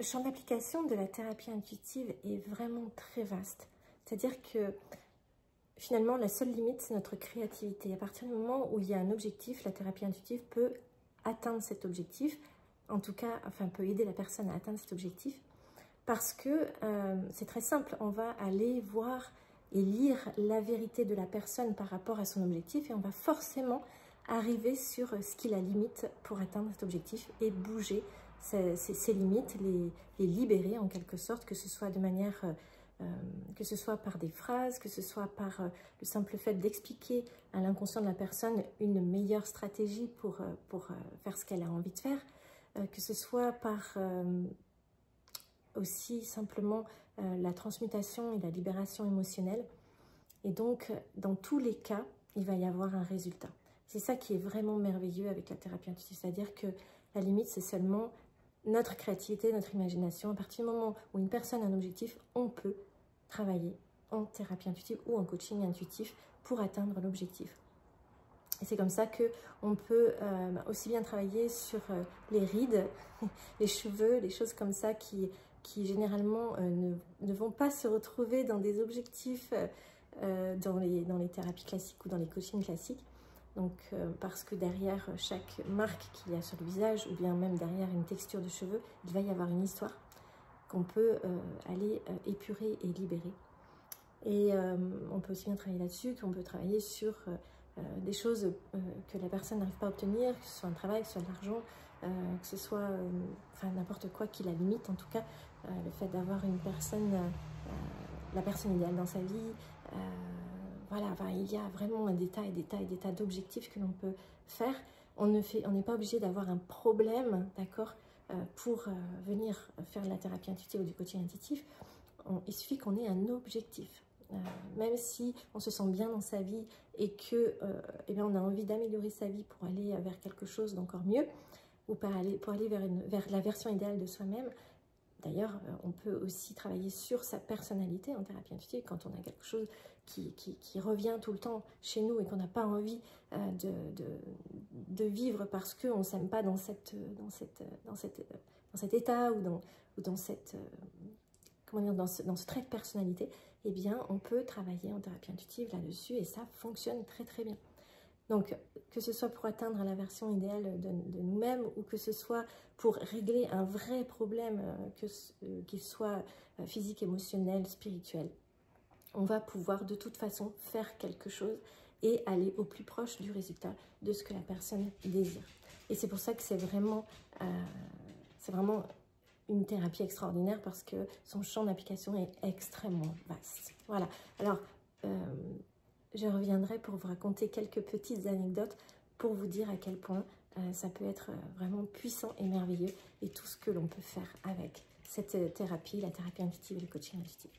Le champ d'application de la thérapie intuitive est vraiment très vaste. C'est-à-dire que finalement, la seule limite, c'est notre créativité. À partir du moment où il y a un objectif, la thérapie intuitive peut atteindre cet objectif, en tout cas, enfin, peut aider la personne à atteindre cet objectif, parce que c'est très simple, on va aller voir et lire la vérité de la personne par rapport à son objectif et on va forcément arriver sur ce qui la limite pour atteindre cet objectif et bouger ces limites, les libérer en quelque sorte, que ce soit de manière, que ce soit par des phrases, que ce soit par le simple fait d'expliquer à l'inconscient de la personne une meilleure stratégie pour faire ce qu'elle a envie de faire, que ce soit par aussi simplement la transmutation et la libération émotionnelle. Et donc, dans tous les cas, il va y avoir un résultat. C'est ça qui est vraiment merveilleux avec la thérapie intuitive, c'est-à-dire que la limite, c'est seulement notre créativité, notre imagination. À partir du moment où une personne a un objectif, on peut travailler en thérapie intuitive ou en coaching intuitif pour atteindre l'objectif. Et c'est comme ça qu'on peut aussi bien travailler sur les rides, les cheveux, les choses comme ça qui généralement ne vont pas se retrouver dans des objectifs dans les thérapies classiques ou dans les coachings classiques. Donc, parce que derrière chaque marque qu'il y a sur le visage, ou bien même derrière une texture de cheveux, il va y avoir une histoire qu'on peut aller épurer et libérer. Et on peut aussi bien travailler là-dessus, qu'on peut travailler sur des choses que la personne n'arrive pas à obtenir, que ce soit un travail, que ce soit de l'argent, que ce soit enfin, n'importe quoi qui la limite. En tout cas, le fait d'avoir une personne, la personne idéale dans sa vie, voilà, enfin, il y a vraiment des tas d'objectifs que l'on peut faire. On n'est pas obligé d'avoir un problème, d'accord, pour venir faire de la thérapie intuitive ou du coaching intuitif. Il suffit qu'on ait un objectif. Même si on se sent bien dans sa vie et que eh bien, on a envie d'améliorer sa vie pour aller vers quelque chose d'encore mieux, ou pour aller vers la version idéale de soi-même. D'ailleurs, on peut aussi travailler sur sa personnalité en thérapie intuitive quand on a quelque chose qui revient tout le temps chez nous et qu'on n'a pas envie de vivre parce qu'on ne s'aime pas dans cet état ou dans cette... comment dire, dans ce trait de personnalité, eh bien, on peut travailler en thérapie intuitive là-dessus et ça fonctionne très très bien. Donc, que ce soit pour atteindre la version idéale de nous-mêmes ou que ce soit pour régler un vrai problème, qu'il soit physique, émotionnel, spirituel, on va pouvoir de toute façon faire quelque chose et aller au plus proche du résultat de ce que la personne désire. Et c'est pour ça que c'est vraiment une thérapie extraordinaire parce que son champ d'application est extrêmement vaste. Voilà. Alors, je reviendrai pour vous raconter quelques petites anecdotes pour vous dire à quel point ça peut être vraiment puissant et merveilleux et tout ce que l'on peut faire avec cette thérapie, la thérapie intuitive et le coaching intuitif.